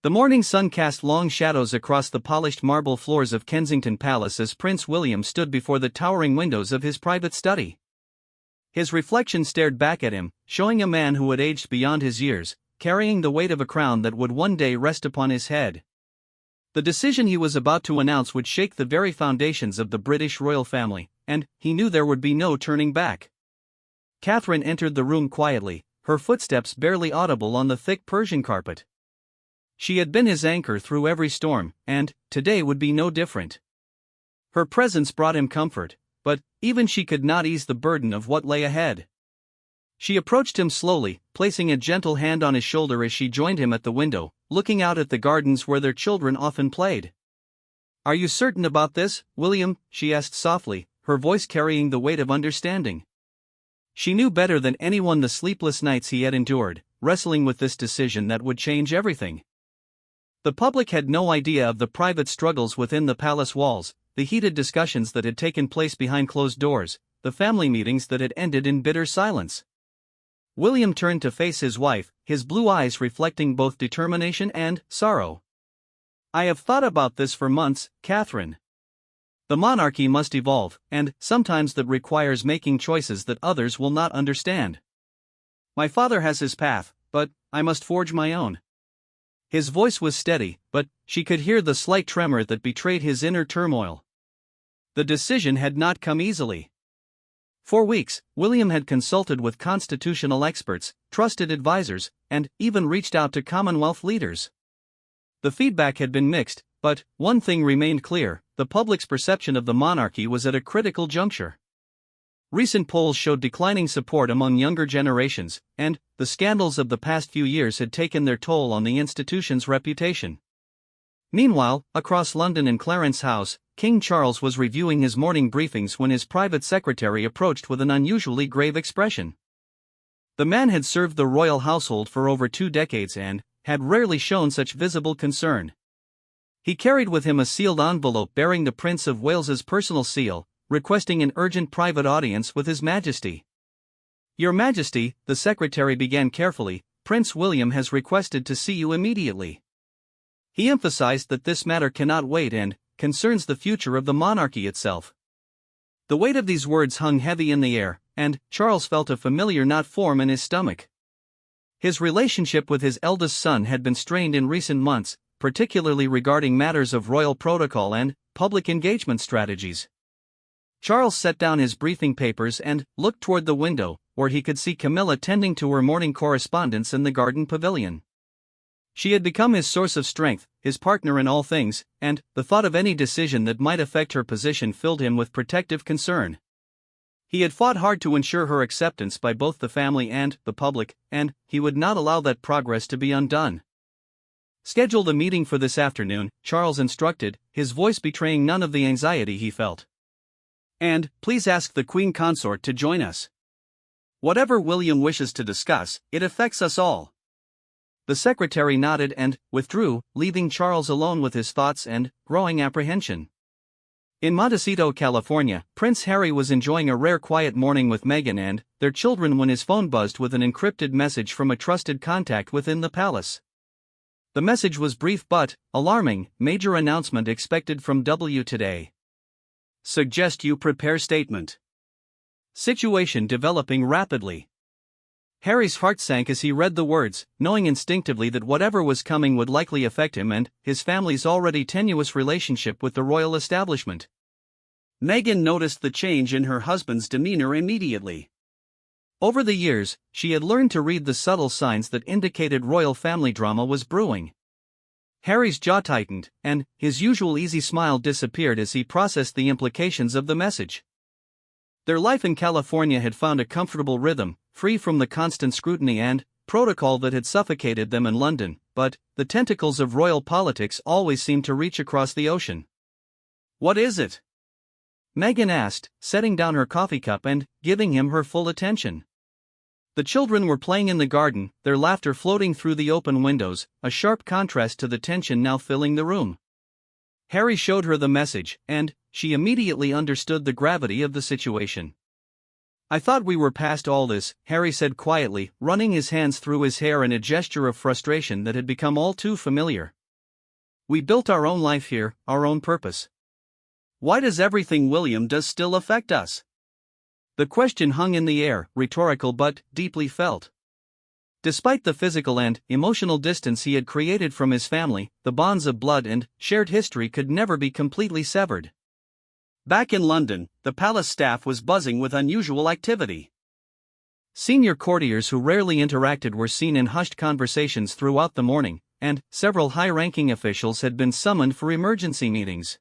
The morning sun cast long shadows across the polished marble floors of Kensington Palace as Prince William stood before the towering windows of his private study. His reflection stared back at him, showing a man who had aged beyond his years, carrying the weight of a crown that would one day rest upon his head. The decision he was about to announce would shake the very foundations of the British royal family, and he knew there would be no turning back. Catherine entered the room quietly, her footsteps barely audible on the thick Persian carpet. She had been his anchor through every storm, and today would be no different. Her presence brought him comfort, but even she could not ease the burden of what lay ahead. She approached him slowly, placing a gentle hand on his shoulder as she joined him at the window, looking out at the gardens where their children often played. "Are you certain about this, William?" she asked softly, her voice carrying the weight of understanding. She knew better than anyone the sleepless nights he had endured, wrestling with this decision that would change everything. The public had no idea of the private struggles within the palace walls, the heated discussions that had taken place behind closed doors, the family meetings that had ended in bitter silence. William turned to face his wife, his blue eyes reflecting both determination and sorrow. "I have thought about this for months, Catherine. The monarchy must evolve, and sometimes that requires making choices that others will not understand. My father has his path, but I must forge my own." His voice was steady, but she could hear the slight tremor that betrayed his inner turmoil. The decision had not come easily. For weeks, William had consulted with constitutional experts, trusted advisors, and even reached out to Commonwealth leaders. The feedback had been mixed, but one thing remained clear: the public's perception of the monarchy was at a critical juncture. Recent polls showed declining support among younger generations, and the scandals of the past few years had taken their toll on the institution's reputation. Meanwhile, across London in Clarence House, King Charles was reviewing his morning briefings when his private secretary approached with an unusually grave expression. The man had served the royal household for over 2 decades and had rarely shown such visible concern. He carried with him a sealed envelope bearing the Prince of Wales's personal seal, requesting an urgent private audience with His Majesty. "Your Majesty," the secretary began carefully, "Prince William has requested to see you immediately. He emphasized that this matter cannot wait and concerns the future of the monarchy itself." The weight of these words hung heavy in the air, and Charles felt a familiar knot form in his stomach. His relationship with his eldest son had been strained in recent months, particularly regarding matters of royal protocol and public engagement strategies. Charles set down his briefing papers and looked toward the window, where he could see Camilla tending to her morning correspondence in the garden pavilion. She had become his source of strength, his partner in all things, and the thought of any decision that might affect her position filled him with protective concern. He had fought hard to ensure her acceptance by both the family and the public, and he would not allow that progress to be undone. "Schedule the meeting for this afternoon," Charles instructed, his voice betraying none of the anxiety he felt. "And please ask the Queen Consort to join us. Whatever William wishes to discuss, it affects us all." The secretary nodded and withdrew, leaving Charles alone with his thoughts and growing apprehension. In Montecito, California, Prince Harry was enjoying a rare quiet morning with Meghan and their children when his phone buzzed with an encrypted message from a trusted contact within the palace. The message was brief but alarming: "Major announcement expected from W today. Suggest you prepare statement. Situation developing rapidly." Harry's heart sank as he read the words, knowing instinctively that whatever was coming would likely affect him and his family's already tenuous relationship with the royal establishment. Meghan noticed the change in her husband's demeanor immediately. Over the years, she had learned to read the subtle signs that indicated royal family drama was brewing. Harry's jaw tightened, and his usual easy smile disappeared as he processed the implications of the message. Their life in California had found a comfortable rhythm, free from the constant scrutiny and protocol that had suffocated them in London, but the tentacles of royal politics always seemed to reach across the ocean. "What is it?" Meghan asked, setting down her coffee cup and giving him her full attention. The children were playing in the garden, their laughter floating through the open windows, a sharp contrast to the tension now filling the room. Harry showed her the message, and she immediately understood the gravity of the situation. "I thought we were past all this," Harry said quietly, running his hands through his hair in a gesture of frustration that had become all too familiar. "We built our own life here, our own purpose. Why does everything William does still affect us?" The question hung in the air, rhetorical but deeply felt. Despite the physical and emotional distance he had created from his family, the bonds of blood and shared history could never be completely severed. Back in London, the palace staff was buzzing with unusual activity. Senior courtiers who rarely interacted were seen in hushed conversations throughout the morning, and several high-ranking officials had been summoned for emergency meetings.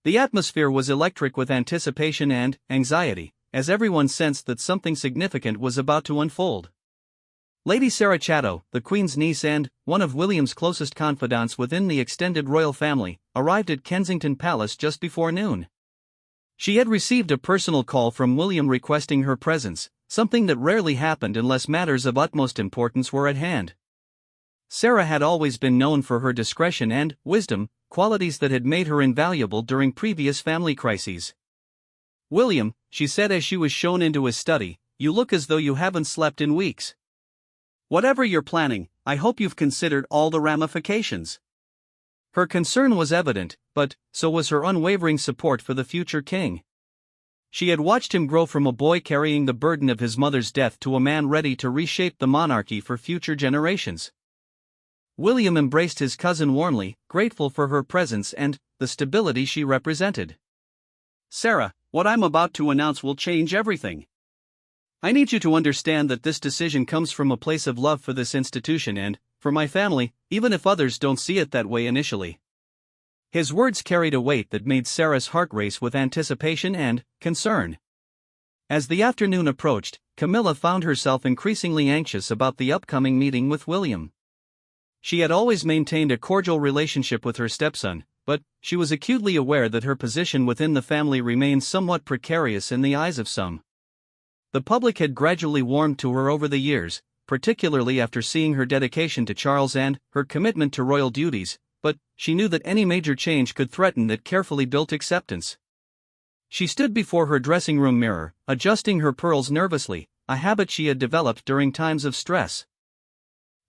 The atmosphere was electric with anticipation and anxiety, as everyone sensed that something significant was about to unfold. Lady Sarah Chatto, the Queen's niece and one of William's closest confidants within the extended royal family, arrived at Kensington Palace just before noon. She had received a personal call from William requesting her presence, something that rarely happened unless matters of utmost importance were at hand. Sarah had always been known for her discretion and wisdom, qualities that had made her invaluable during previous family crises. "William," she said as she was shown into his study, "you look as though you haven't slept in weeks. Whatever you're planning, I hope you've considered all the ramifications." Her concern was evident, but so was her unwavering support for the future king. She had watched him grow from a boy carrying the burden of his mother's death to a man ready to reshape the monarchy for future generations. William embraced his cousin warmly, grateful for her presence and the stability she represented. "Sarah, what I'm about to announce will change everything. I need you to understand that this decision comes from a place of love for this institution and for my family, even if others don't see it that way initially." His words carried a weight that made Sarah's heart race with anticipation and concern. As the afternoon approached, Camilla found herself increasingly anxious about the upcoming meeting with William. She had always maintained a cordial relationship with her stepson, but she was acutely aware that her position within the family remained somewhat precarious in the eyes of some. The public had gradually warmed to her over the years, particularly after seeing her dedication to Charles and her commitment to royal duties, but she knew that any major change could threaten that carefully built acceptance. She stood before her dressing room mirror, adjusting her pearls nervously, a habit she had developed during times of stress.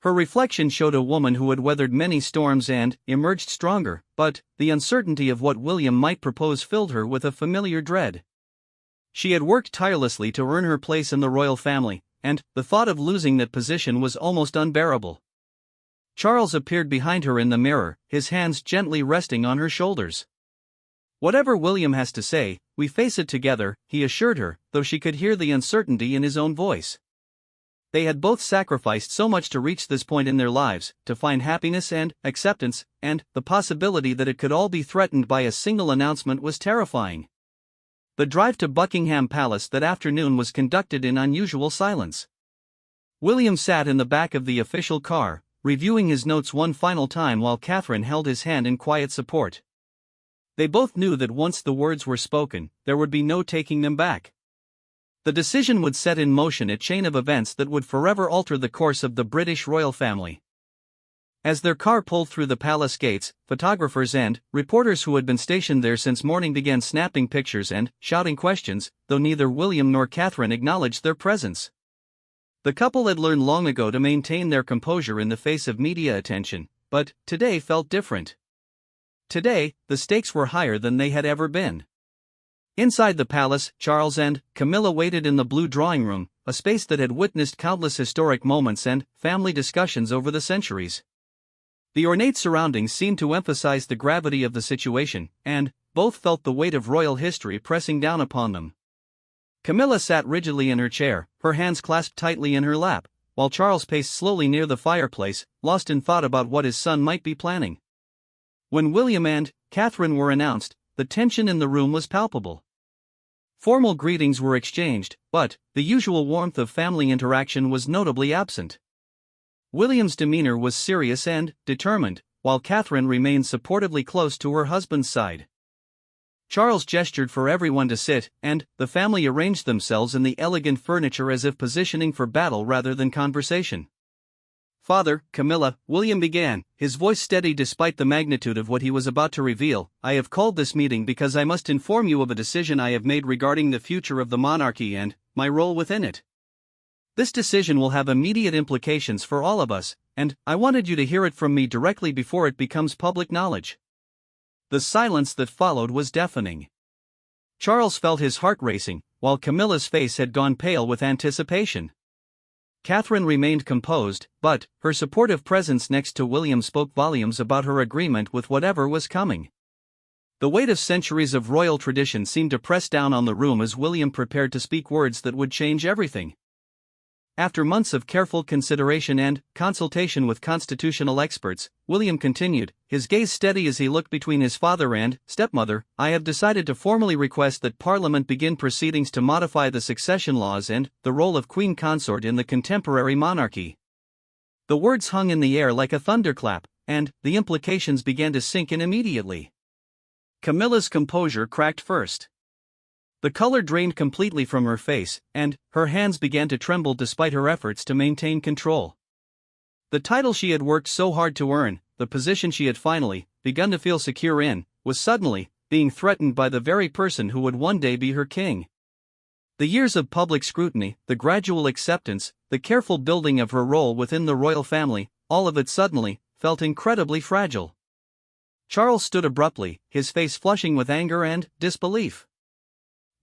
Her reflection showed a woman who had weathered many storms and emerged stronger, but the uncertainty of what William might propose filled her with a familiar dread. She had worked tirelessly to earn her place in the royal family, and the thought of losing that position was almost unbearable. Charles appeared behind her in the mirror, his hands gently resting on her shoulders. "Whatever William has to say, we face it together," he assured her, though she could hear the uncertainty in his own voice. They had both sacrificed so much to reach this point in their lives, to find happiness and acceptance, and the possibility that it could all be threatened by a single announcement was terrifying. The drive to Buckingham Palace that afternoon was conducted in unusual silence. William sat in the back of the official car, reviewing his notes one final time while Catherine held his hand in quiet support. They both knew that once the words were spoken, there would be no taking them back. The decision would set in motion a chain of events that would forever alter the course of the British royal family. As their car pulled through the palace gates, photographers and reporters who had been stationed there since morning began snapping pictures and shouting questions, though neither William nor Catherine acknowledged their presence. The couple had learned long ago to maintain their composure in the face of media attention, but today felt different. Today, the stakes were higher than they had ever been. Inside the palace, Charles and Camilla waited in the blue drawing room, a space that had witnessed countless historic moments and family discussions over the centuries. The ornate surroundings seemed to emphasize the gravity of the situation, and both felt the weight of royal history pressing down upon them. Camilla sat rigidly in her chair, her hands clasped tightly in her lap, while Charles paced slowly near the fireplace, lost in thought about what his son might be planning. When William and Catherine were announced, the tension in the room was palpable. Formal greetings were exchanged, but the usual warmth of family interaction was notably absent. William's demeanor was serious and determined, while Catherine remained supportively close to her husband's side. Charles gestured for everyone to sit, and the family arranged themselves in the elegant furniture as if positioning for battle rather than conversation. Father, Camilla, William began, his voice steady despite the magnitude of what he was about to reveal. I have called this meeting because I must inform you of a decision I have made regarding the future of the monarchy and my role within it. This decision will have immediate implications for all of us, and I wanted you to hear it from me directly before it becomes public knowledge. The silence that followed was deafening. Charles felt his heart racing, while Camilla's face had gone pale with anticipation. Catherine remained composed, but her supportive presence next to William spoke volumes about her agreement with whatever was coming. The weight of centuries of royal tradition seemed to press down on the room as William prepared to speak words that would change everything. After months of careful consideration and consultation with constitutional experts, William continued, his gaze steady as he looked between his father and stepmother. I have decided to formally request that Parliament begin proceedings to modify the succession laws and the role of Queen Consort in the contemporary monarchy. The words hung in the air like a thunderclap, and the implications began to sink in immediately. Camilla's composure cracked first. The color drained completely from her face, and her hands began to tremble despite her efforts to maintain control. The title she had worked so hard to earn, the position she had finally begun to feel secure in, was suddenly being threatened by the very person who would one day be her king. The years of public scrutiny, the gradual acceptance, the careful building of her role within the royal family, all of it suddenly felt incredibly fragile. Charles stood abruptly, his face flushing with anger and disbelief.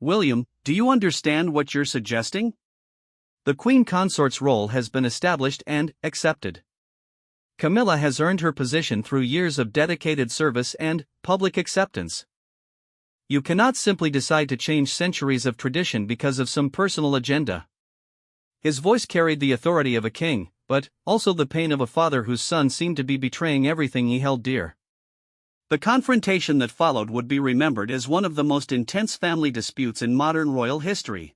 William, do you understand what you're suggesting? The Queen Consort's role has been established and accepted. Camilla has earned her position through years of dedicated service and public acceptance. You cannot simply decide to change centuries of tradition because of some personal agenda. His voice carried the authority of a king, but also the pain of a father whose son seemed to be betraying everything he held dear. The confrontation that followed would be remembered as one of the most intense family disputes in modern royal history.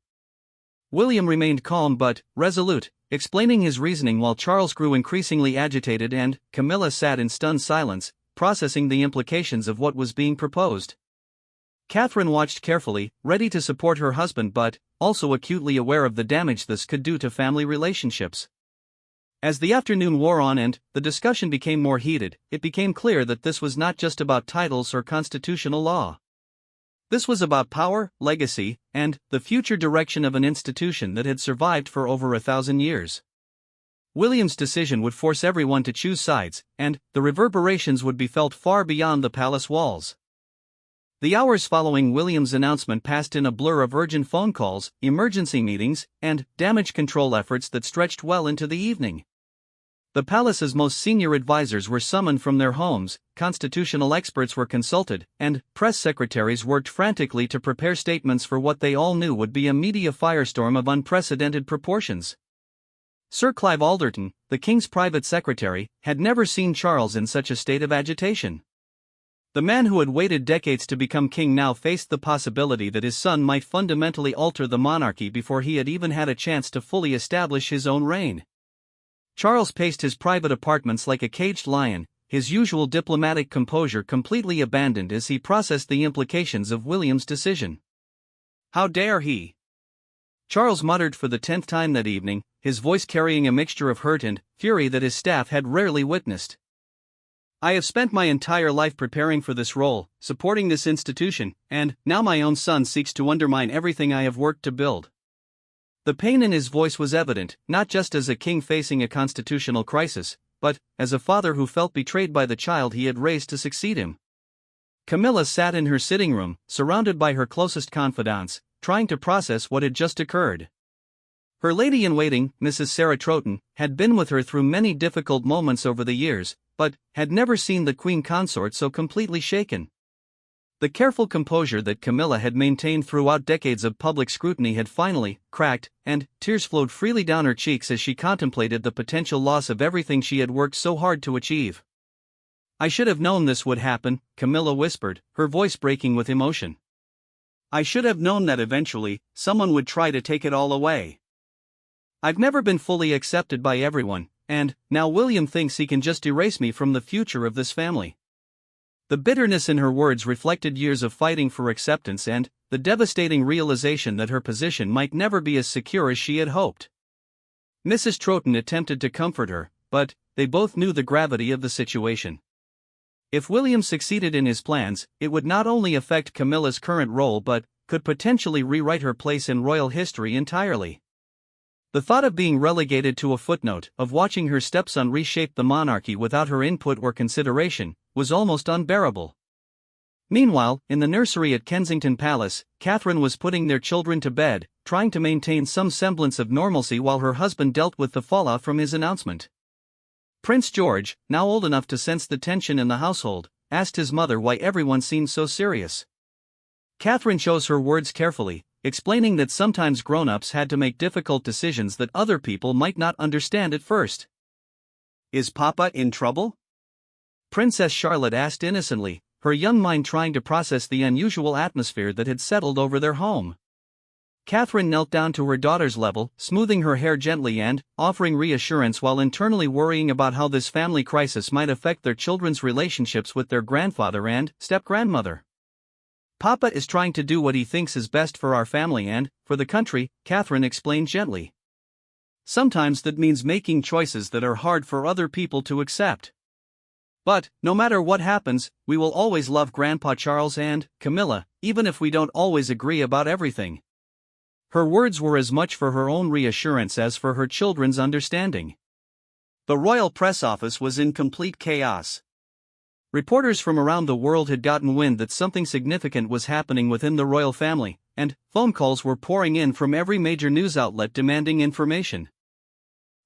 William remained calm but resolute, explaining his reasoning while Charles grew increasingly agitated and Camilla sat in stunned silence, processing the implications of what was being proposed. Catherine watched carefully, ready to support her husband but also acutely aware of the damage this could do to family relationships. As the afternoon wore on and the discussion became more heated, it became clear that this was not just about titles or constitutional law. This was about power, legacy, and the future direction of an institution that had survived for over 1,000 years. William's decision would force everyone to choose sides, and the reverberations would be felt far beyond the palace walls. The hours following William's announcement passed in a blur of urgent phone calls, emergency meetings, and damage control efforts that stretched well into the evening. The palace's most senior advisors were summoned from their homes, constitutional experts were consulted, and press secretaries worked frantically to prepare statements for what they all knew would be a media firestorm of unprecedented proportions. Sir Clive Alderton, the king's private secretary, had never seen Charles in such a state of agitation. The man who had waited decades to become king now faced the possibility that his son might fundamentally alter the monarchy before he had even had a chance to fully establish his own reign. Charles paced his private apartments like a caged lion, his usual diplomatic composure completely abandoned as he processed the implications of William's decision. How dare he? Charles muttered for the 10th time that evening, his voice carrying a mixture of hurt and fury that his staff had rarely witnessed. I have spent my entire life preparing for this role, supporting this institution, and now my own son seeks to undermine everything I have worked to build. The pain in his voice was evident, not just as a king facing a constitutional crisis, but as a father who felt betrayed by the child he had raised to succeed him. Camilla sat in her sitting room, surrounded by her closest confidants, trying to process what had just occurred. Her lady-in-waiting, Mrs. Sarah Troughton, had been with her through many difficult moments over the years, but had never seen the Queen Consort so completely shaken. The careful composure that Camilla had maintained throughout decades of public scrutiny had finally cracked, and tears flowed freely down her cheeks as she contemplated the potential loss of everything she had worked so hard to achieve. I should have known this would happen, Camilla whispered, her voice breaking with emotion. I should have known that eventually, someone would try to take it all away. I've never been fully accepted by everyone, and now William thinks he can just erase me from the future of this family. The bitterness in her words reflected years of fighting for acceptance and the devastating realization that her position might never be as secure as she had hoped. Mrs. Troughton attempted to comfort her, but they both knew the gravity of the situation. If William succeeded in his plans, it would not only affect Camilla's current role but could potentially rewrite her place in royal history entirely. The thought of being relegated to a footnote, of watching her stepson reshape the monarchy without her input or consideration, was almost unbearable. Meanwhile, in the nursery at Kensington Palace, Catherine was putting their children to bed, trying to maintain some semblance of normalcy while her husband dealt with the fallout from his announcement. Prince George, now old enough to sense the tension in the household, asked his mother why everyone seemed so serious. Catherine chose her words carefully, explaining that sometimes grown-ups had to make difficult decisions that other people might not understand at first. "Is Papa in trouble?" Princess Charlotte asked innocently, her young mind trying to process the unusual atmosphere that had settled over their home. Catherine knelt down to her daughter's level, smoothing her hair gently and offering reassurance while internally worrying about how this family crisis might affect their children's relationships with their grandfather and step-grandmother. "Papa is trying to do what he thinks is best for our family and for the country," Catherine explained gently. "Sometimes that means making choices that are hard for other people to accept. But, no matter what happens, we will always love Grandpa Charles and Camilla, even if we don't always agree about everything." Her words were as much for her own reassurance as for her children's understanding. The royal press office was in complete chaos. Reporters from around the world had gotten wind that something significant was happening within the royal family, and phone calls were pouring in from every major news outlet demanding information.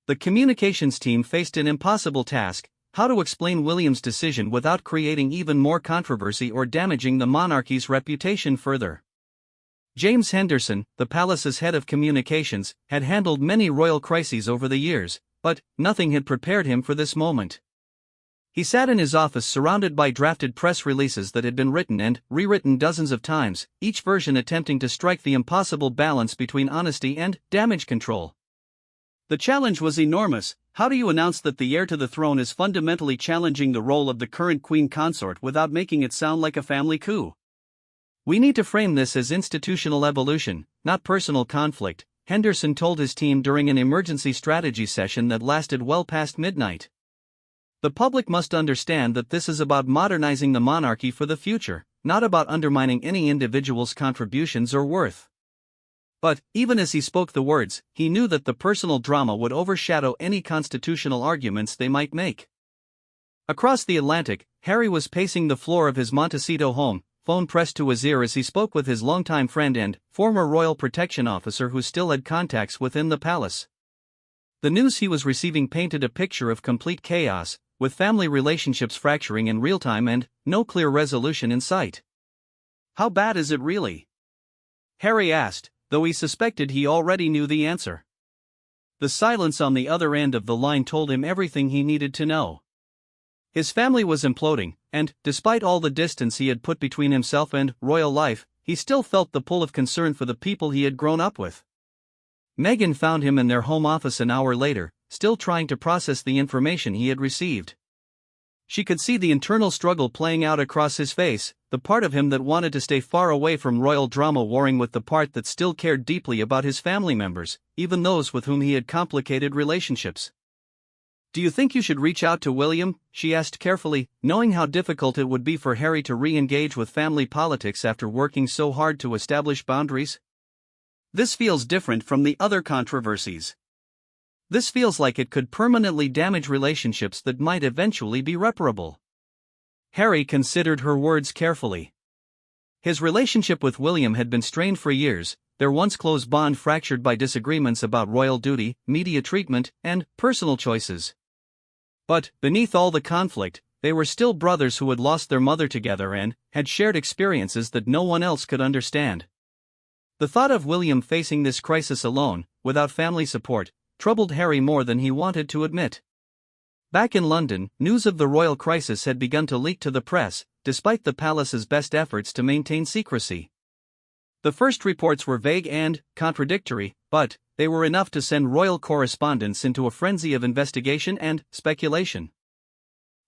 The communications team faced an impossible task: how to explain William's decision without creating even more controversy or damaging the monarchy's reputation further. James Henderson, the palace's head of communications, had handled many royal crises over the years, but nothing had prepared him for this moment. He sat in his office surrounded by drafted press releases that had been written and rewritten dozens of times, each version attempting to strike the impossible balance between honesty and damage control. The challenge was enormous. How do you announce that the heir to the throne is fundamentally challenging the role of the current queen consort without making it sound like a family coup? "We need to frame this as institutional evolution, not personal conflict," Henderson told his team during an emergency strategy session that lasted well past midnight. "The public must understand that this is about modernizing the monarchy for the future, not about undermining any individual's contributions or worth." But, even as he spoke the words, he knew that the personal drama would overshadow any constitutional arguments they might make. Across the Atlantic, Harry was pacing the floor of his Montecito home, phone pressed to his ear as he spoke with his longtime friend and former royal protection officer who still had contacts within the palace. The news he was receiving painted a picture of complete chaos, with family relationships fracturing in real time and no clear resolution in sight. "How bad is it really?" Harry asked, though he suspected he already knew the answer. The silence on the other end of the line told him everything he needed to know. His family was imploding, and, despite all the distance he had put between himself and royal life, he still felt the pull of concern for the people he had grown up with. Meghan found him in their home office an hour later, still trying to process the information he had received. She could see the internal struggle playing out across his face, the part of him that wanted to stay far away from royal drama warring with the part that still cared deeply about his family members, even those with whom he had complicated relationships. "Do you think you should reach out to William?" she asked carefully, knowing how difficult it would be for Harry to re-engage with family politics after working so hard to establish boundaries. "This feels different from the other controversies. This feels like it could permanently damage relationships that might eventually be reparable." Harry considered her words carefully. His relationship with William had been strained for years, their once close bond fractured by disagreements about royal duty, media treatment, and personal choices. But, beneath all the conflict, they were still brothers who had lost their mother together and had shared experiences that no one else could understand. The thought of William facing this crisis alone, without family support, troubled Harry more than he wanted to admit. Back in London, news of the royal crisis had begun to leak to the press, despite the palace's best efforts to maintain secrecy. The first reports were vague and contradictory, but they were enough to send royal correspondents into a frenzy of investigation and speculation.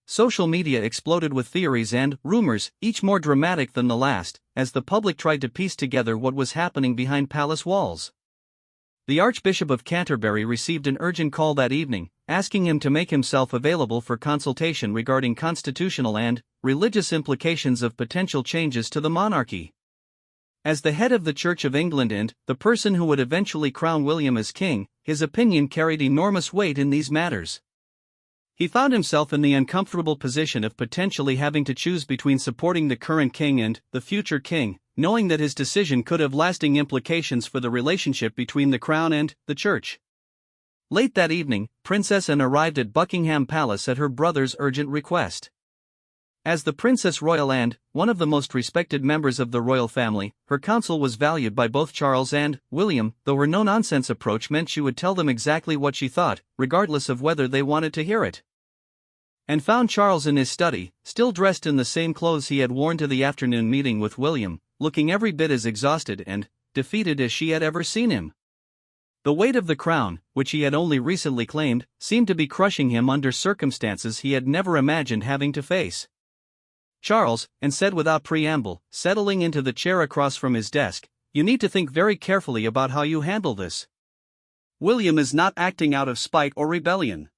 Social media exploded with theories and rumors, each more dramatic than the last, as the public tried to piece together what was happening behind palace walls. The Archbishop of Canterbury received an urgent call that evening, asking him to make himself available for consultation regarding constitutional and religious implications of potential changes to the monarchy. As the head of the Church of England and the person who would eventually crown William as king, his opinion carried enormous weight in these matters. He found himself in the uncomfortable position of potentially having to choose between supporting the current king and the future king, knowing that his decision could have lasting implications for the relationship between the crown and the church. Late that evening, Princess Anne arrived at Buckingham Palace at her brother's urgent request. As the Princess Royal and one of the most respected members of the royal family, her counsel was valued by both Charles and William, though her no-nonsense approach meant she would tell them exactly what she thought, regardless of whether they wanted to hear it. Anne found Charles in his study, still dressed in the same clothes he had worn to the afternoon meeting with William, looking every bit as exhausted and defeated as she had ever seen him. The weight of the crown, which he had only recently claimed, seemed to be crushing him under circumstances he had never imagined having to face. "Charles," Anne said without preamble, settling into the chair across from his desk, "you need to think very carefully about how you handle this. William is not acting out of spite or rebellion.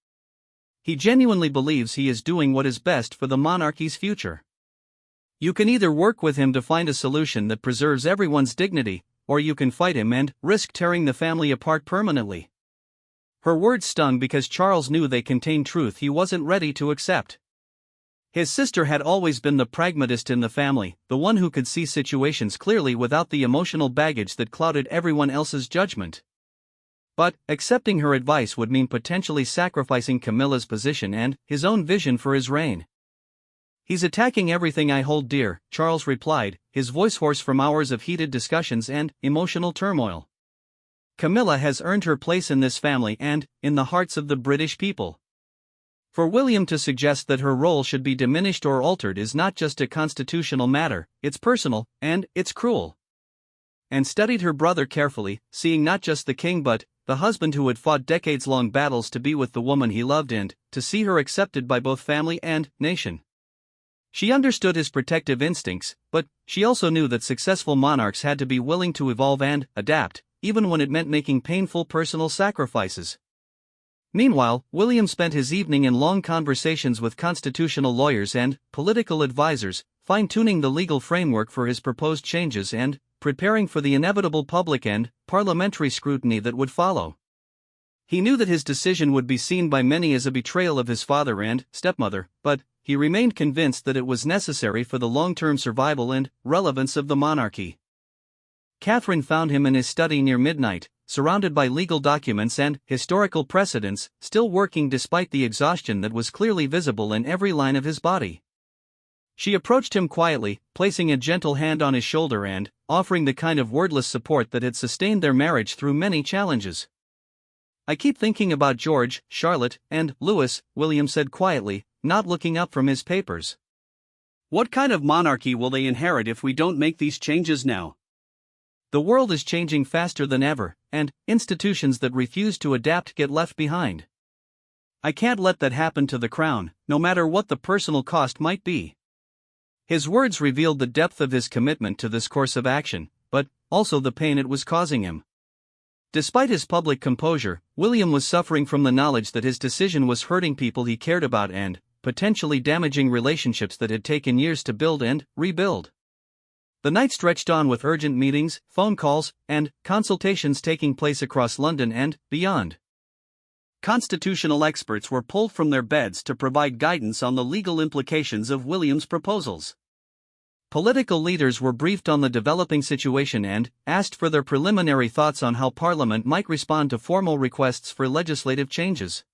He genuinely believes he is doing what is best for the monarchy's future. You can either work with him to find a solution that preserves everyone's dignity, or you can fight him and risk tearing the family apart permanently." Her words stung because Charles knew they contained truth he wasn't ready to accept. His sister had always been the pragmatist in the family, the one who could see situations clearly without the emotional baggage that clouded everyone else's judgment. But accepting her advice would mean potentially sacrificing Camilla's position and his own vision for his reign. "He's attacking everything I hold dear," Charles replied, his voice hoarse from hours of heated discussions and emotional turmoil. "Camilla has earned her place in this family and in the hearts of the British people. For William to suggest that her role should be diminished or altered is not just a constitutional matter, it's personal, and it's cruel." And studied her brother carefully, seeing not just the king but the husband who had fought decades-long battles to be with the woman he loved and to see her accepted by both family and nation. She understood his protective instincts, but she also knew that successful monarchs had to be willing to evolve and adapt, even when it meant making painful personal sacrifices. Meanwhile, William spent his evening in long conversations with constitutional lawyers and political advisors, fine-tuning the legal framework for his proposed changes and preparing for the inevitable public and parliamentary scrutiny that would follow. He knew that his decision would be seen by many as a betrayal of his father and stepmother, but he remained convinced that it was necessary for the long-term survival and relevance of the monarchy. Catherine found him in his study near midnight, surrounded by legal documents and historical precedents, still working despite the exhaustion that was clearly visible in every line of his body. She approached him quietly, placing a gentle hand on his shoulder and offering the kind of wordless support that had sustained their marriage through many challenges. "I keep thinking about George, Charlotte, and Louis," William said quietly, not looking up from his papers. "What kind of monarchy will they inherit if we don't make these changes now? The world is changing faster than ever, and institutions that refuse to adapt get left behind. I can't let that happen to the crown, no matter what the personal cost might be." His words revealed the depth of his commitment to this course of action, but also the pain it was causing him. Despite his public composure, William was suffering from the knowledge that his decision was hurting people he cared about and potentially damaging relationships that had taken years to build and rebuild. The night stretched on with urgent meetings, phone calls, and consultations taking place across London and beyond. Constitutional experts were pulled from their beds to provide guidance on the legal implications of William's proposals. Political leaders were briefed on the developing situation and asked for their preliminary thoughts on how Parliament might respond to formal requests for legislative changes.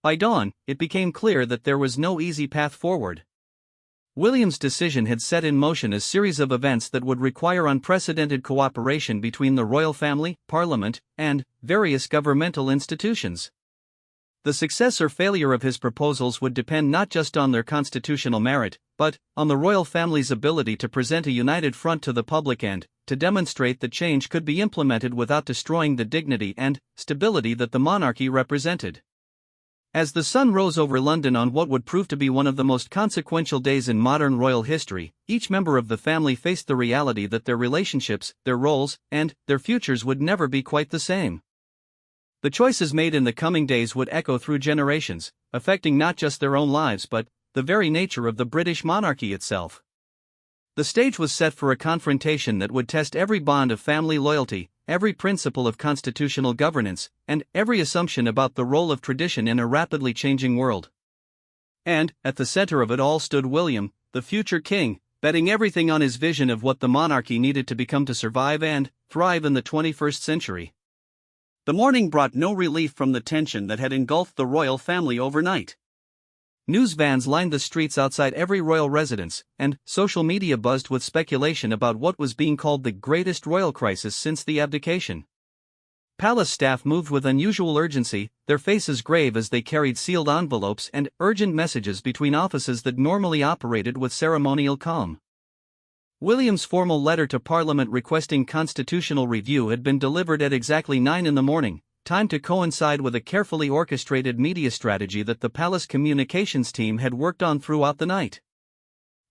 By dawn, it became clear that there was no easy path forward. William's decision had set in motion a series of events that would require unprecedented cooperation between the royal family, Parliament, and various governmental institutions. The success or failure of his proposals would depend not just on their constitutional merit, but on the royal family's ability to present a united front to the public and to demonstrate that change could be implemented without destroying the dignity and stability that the monarchy represented. As the sun rose over London on what would prove to be one of the most consequential days in modern royal history, each member of the family faced the reality that their relationships, their roles, and their futures would never be quite the same. The choices made in the coming days would echo through generations, affecting not just their own lives but the very nature of the British monarchy itself. The stage was set for a confrontation that would test every bond of family loyalty, every principle of constitutional governance, and every assumption about the role of tradition in a rapidly changing world. And, at the center of it all stood William, the future king, betting everything on his vision of what the monarchy needed to become to survive and thrive in the 21st century. The morning brought no relief from the tension that had engulfed the royal family overnight. News vans lined the streets outside every royal residence, and social media buzzed with speculation about what was being called the greatest royal crisis since the abdication. Palace staff moved with unusual urgency, their faces grave as they carried sealed envelopes and urgent messages between offices that normally operated with ceremonial calm. William's formal letter to Parliament requesting constitutional review had been delivered at exactly 9 in the morning, time to coincide with a carefully orchestrated media strategy that the palace communications team had worked on throughout the night.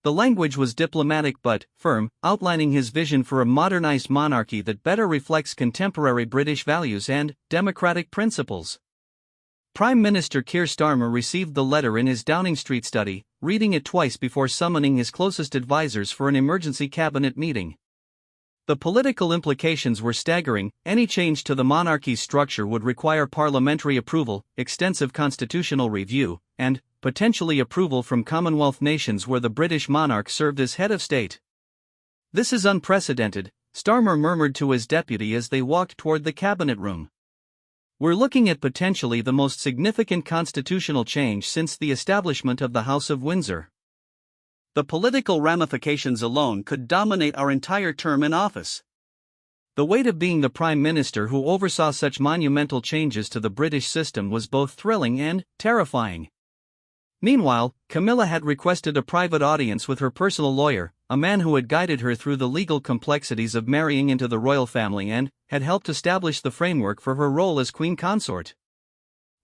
The language was diplomatic but firm, outlining his vision for a modernized monarchy that better reflects contemporary British values and democratic principles. Prime Minister Keir Starmer received the letter in his Downing Street study, reading it twice before summoning his closest advisors for an emergency cabinet meeting. The political implications were staggering. Any change to the monarchy's structure would require parliamentary approval, extensive constitutional review, and potentially approval from Commonwealth nations where the British monarch served as head of state. "This is unprecedented," Starmer murmured to his deputy as they walked toward the cabinet room. "We're looking at potentially the most significant constitutional change since the establishment of the House of Windsor. The political ramifications alone could dominate our entire term in office." The weight of being the Prime Minister who oversaw such monumental changes to the British system was both thrilling and terrifying. Meanwhile, Camilla had requested a private audience with her personal lawyer, a man who had guided her through the legal complexities of marrying into the royal family and had helped establish the framework for her role as Queen Consort.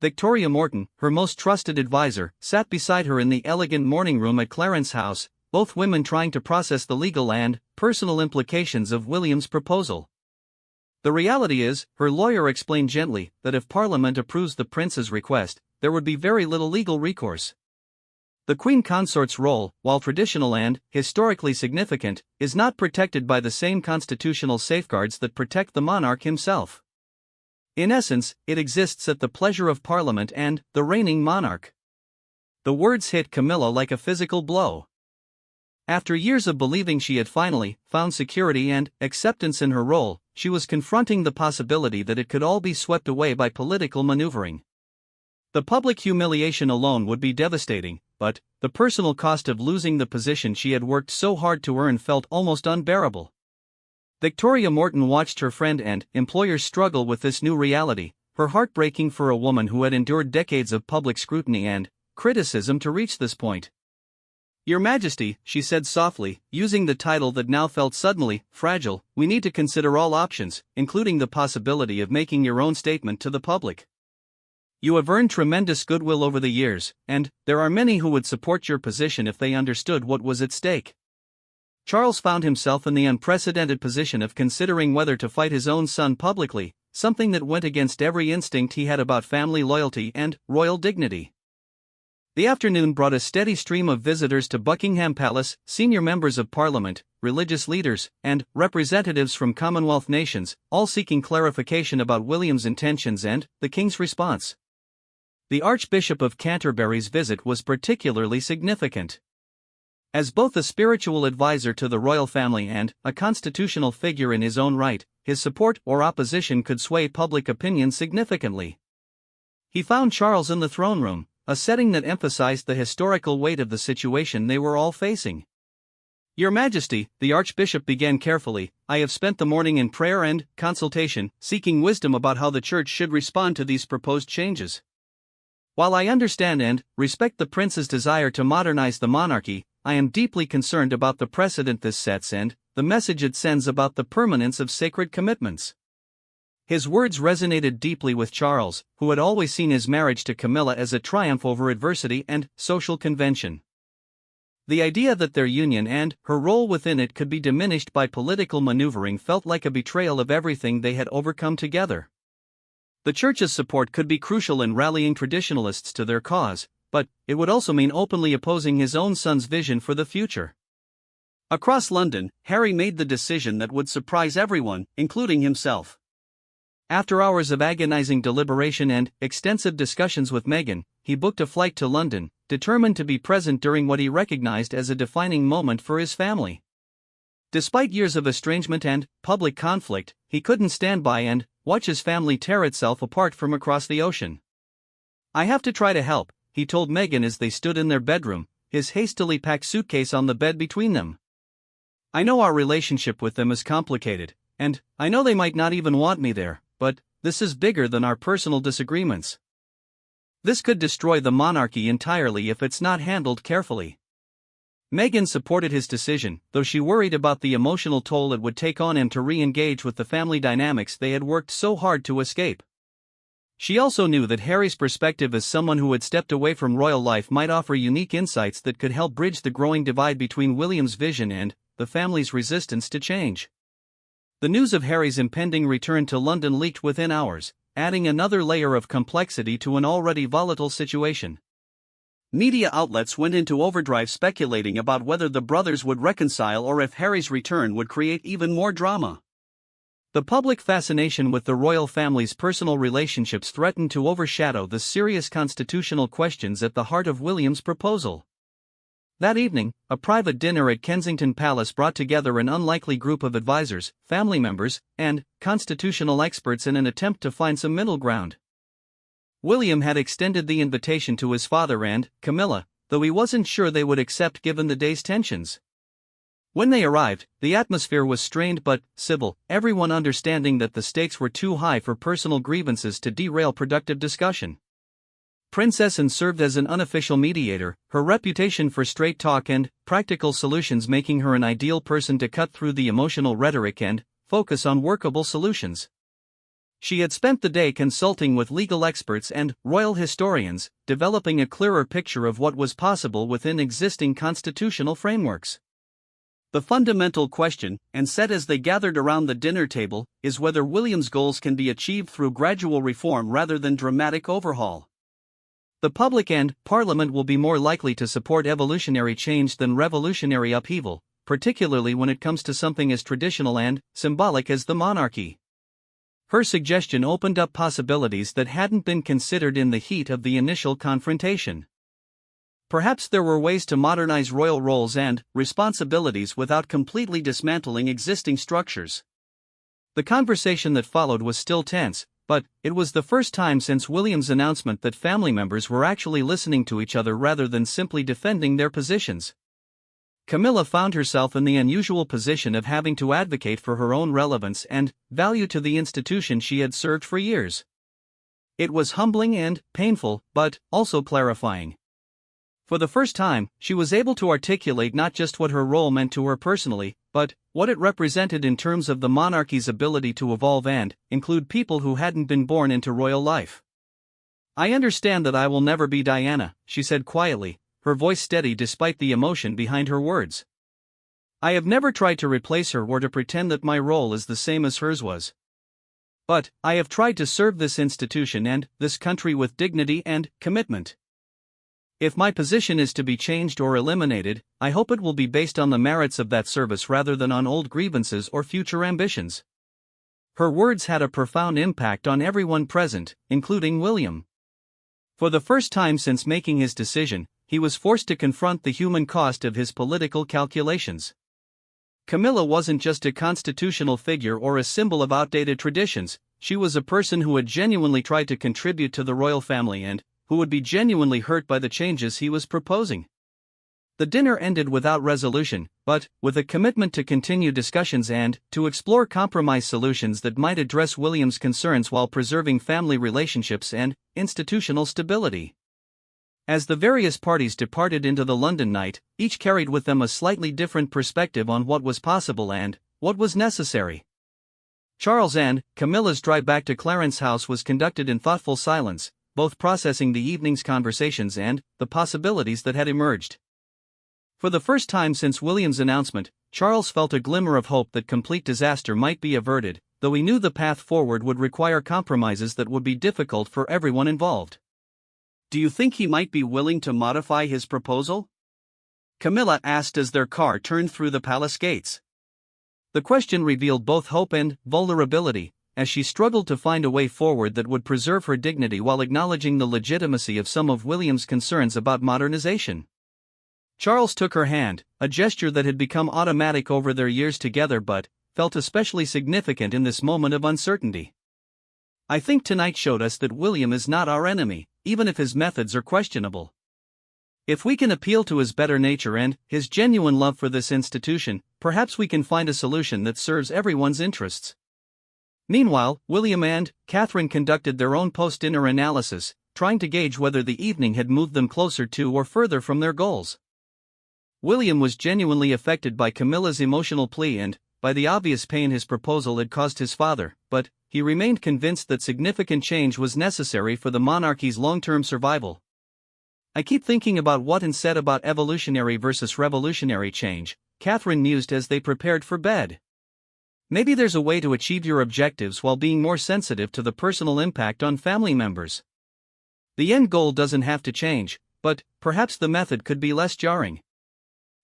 Victoria Morton, her most trusted advisor, sat beside her in the elegant morning room at Clarence House, both women trying to process the legal and personal implications of William's proposal. "The reality is," her lawyer explained gently, "that if Parliament approves the Prince's request, there would be very little legal recourse. The Queen Consort's role, while traditional and historically significant, is not protected by the same constitutional safeguards that protect the monarch himself. In essence, it exists at the pleasure of Parliament and the reigning monarch." The words hit Camilla like a physical blow. After years of believing she had finally found security and acceptance in her role, she was confronting the possibility that it could all be swept away by political maneuvering. The public humiliation alone would be devastating, but the personal cost of losing the position she had worked so hard to earn felt almost unbearable. Victoria Morton watched her friend and employer struggle with this new reality, her heart breaking for a woman who had endured decades of public scrutiny and criticism to reach this point. "Your Majesty," she said softly, using the title that now felt suddenly fragile, "we need to consider all options, including the possibility of making your own statement to the public. You have earned tremendous goodwill over the years, and there are many who would support your position if they understood what was at stake." Charles found himself in the unprecedented position of considering whether to fight his own son publicly, something that went against every instinct he had about family loyalty and royal dignity. The afternoon brought a steady stream of visitors to Buckingham Palace, senior members of Parliament, religious leaders, and representatives from Commonwealth nations, all seeking clarification about William's intentions and the King's response. The Archbishop of Canterbury's visit was particularly significant. As both a spiritual advisor to the royal family and a constitutional figure in his own right, his support or opposition could sway public opinion significantly. He found Charles in the throne room, a setting that emphasized the historical weight of the situation they were all facing. "Your Majesty," the Archbishop began carefully, "I have spent the morning in prayer and consultation, seeking wisdom about how the Church should respond to these proposed changes. While I understand and respect the Prince's desire to modernize the monarchy, I am deeply concerned about the precedent this sets and the message it sends about the permanence of sacred commitments." His words resonated deeply with Charles, who had always seen his marriage to Camilla as a triumph over adversity and social convention. The idea that their union and her role within it could be diminished by political maneuvering felt like a betrayal of everything they had overcome together. The church's support could be crucial in rallying traditionalists to their cause, but it would also mean openly opposing his own son's vision for the future. Across London, Harry made the decision that would surprise everyone, including himself. After hours of agonizing deliberation and extensive discussions with Meghan, he booked a flight to London, determined to be present during what he recognized as a defining moment for his family. Despite years of estrangement and public conflict, he couldn't stand by and watch his family tear itself apart from across the ocean. "I have to try to help," he told Meghan as they stood in their bedroom, his hastily packed suitcase on the bed between them. "I know our relationship with them is complicated, and I know they might not even want me there, but this is bigger than our personal disagreements. This could destroy the monarchy entirely if it's not handled carefully." Meghan supported his decision, though she worried about the emotional toll it would take on him to re-engage with the family dynamics they had worked so hard to escape. She also knew that Harry's perspective as someone who had stepped away from royal life might offer unique insights that could help bridge the growing divide between William's vision and the family's resistance to change. The news of Harry's impending return to London leaked within hours, adding another layer of complexity to an already volatile situation. Media outlets went into overdrive speculating about whether the brothers would reconcile or if Harry's return would create even more drama. The public fascination with the royal family's personal relationships threatened to overshadow the serious constitutional questions at the heart of William's proposal. That evening, a private dinner at Kensington Palace brought together an unlikely group of advisors, family members, and constitutional experts in an attempt to find some middle ground. William had extended the invitation to his father and Camilla, though he wasn't sure they would accept given the day's tensions. When they arrived, the atmosphere was strained but civil, everyone understanding that the stakes were too high for personal grievances to derail productive discussion. Princess Anne served as an unofficial mediator, her reputation for straight talk and practical solutions making her an ideal person to cut through the emotional rhetoric and focus on workable solutions. She had spent the day consulting with legal experts and royal historians, developing a clearer picture of what was possible within existing constitutional frameworks. The fundamental question, and set as they gathered around the dinner table, is whether William's goals can be achieved through gradual reform rather than dramatic overhaul. The public and Parliament will be more likely to support evolutionary change than revolutionary upheaval, particularly when it comes to something as traditional and symbolic as the monarchy. Her suggestion opened up possibilities that hadn't been considered in the heat of the initial confrontation. Perhaps there were ways to modernize royal roles and responsibilities without completely dismantling existing structures. The conversation that followed was still tense, but it was the first time since William's announcement that family members were actually listening to each other rather than simply defending their positions. Camilla found herself in the unusual position of having to advocate for her own relevance and value to the institution she had served for years. It was humbling and painful, but also clarifying. For the first time, she was able to articulate not just what her role meant to her personally, but what it represented in terms of the monarchy's ability to evolve and include people who hadn't been born into royal life. "I understand that I will never be Diana," she said quietly, her voice steady despite the emotion behind her words. "I have never tried to replace her or to pretend that my role is the same as hers was. But I have tried to serve this institution and this country with dignity and commitment. If my position is to be changed or eliminated, I hope it will be based on the merits of that service rather than on old grievances or future ambitions." Her words had a profound impact on everyone present, including William. For the first time since making his decision, he was forced to confront the human cost of his political calculations. Camilla wasn't just a constitutional figure or a symbol of outdated traditions, she was a person who had genuinely tried to contribute to the royal family and who would be genuinely hurt by the changes he was proposing. The dinner ended without resolution, but with a commitment to continue discussions and to explore compromise solutions that might address William's concerns while preserving family relationships and institutional stability. As the various parties departed into the London night, each carried with them a slightly different perspective on what was possible and what was necessary. Charles and Camilla's drive back to Clarence House was conducted in thoughtful silence, both processing the evening's conversations and the possibilities that had emerged. For the first time since William's announcement, Charles felt a glimmer of hope that complete disaster might be averted, though he knew the path forward would require compromises that would be difficult for everyone involved. "Do you think he might be willing to modify his proposal?" Camilla asked as their car turned through the palace gates. The question revealed both hope and vulnerability, as she struggled to find a way forward that would preserve her dignity while acknowledging the legitimacy of some of William's concerns about modernization. Charles took her hand, a gesture that had become automatic over their years together but felt especially significant in this moment of uncertainty. "I think tonight showed us that William is not our enemy, even if his methods are questionable. If we can appeal to his better nature and his genuine love for this institution, perhaps we can find a solution that serves everyone's interests." Meanwhile, William and Catherine conducted their own post-dinner analysis, trying to gauge whether the evening had moved them closer to or further from their goals. William was genuinely affected by Camilla's emotional plea and by the obvious pain his proposal had caused his father, but he remained convinced that significant change was necessary for the monarchy's long-term survival. "I keep thinking about what Anne said about evolutionary versus revolutionary change," Catherine mused as they prepared for bed. "Maybe there's a way to achieve your objectives while being more sensitive to the personal impact on family members. The end goal doesn't have to change, but perhaps the method could be less jarring."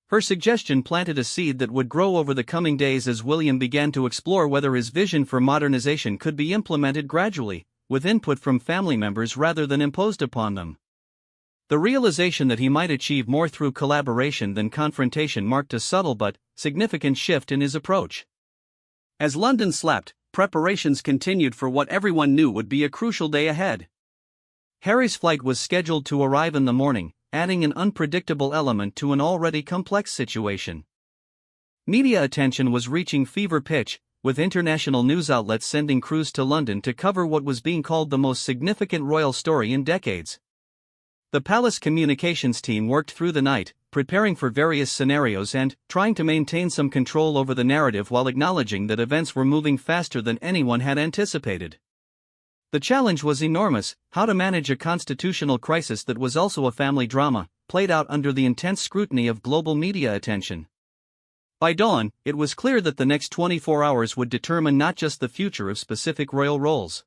Her suggestion planted a seed that would grow over the coming days as William began to explore whether his vision for modernization could be implemented gradually, with input from family members rather than imposed upon them. The realization that he might achieve more through collaboration than confrontation marked a subtle but significant shift in his approach. As London slept, preparations continued for what everyone knew would be a crucial day ahead. Harry's flight was scheduled to arrive in the morning, adding an unpredictable element to an already complex situation. Media attention was reaching fever pitch, with international news outlets sending crews to London to cover what was being called the most significant royal story in decades. The palace communications team worked through the night, preparing for various scenarios and trying to maintain some control over the narrative while acknowledging that events were moving faster than anyone had anticipated. The challenge was enormous: how to manage a constitutional crisis that was also a family drama, played out under the intense scrutiny of global media attention. By dawn, it was clear that the next 24 hours would determine not just the future of specific royal roles.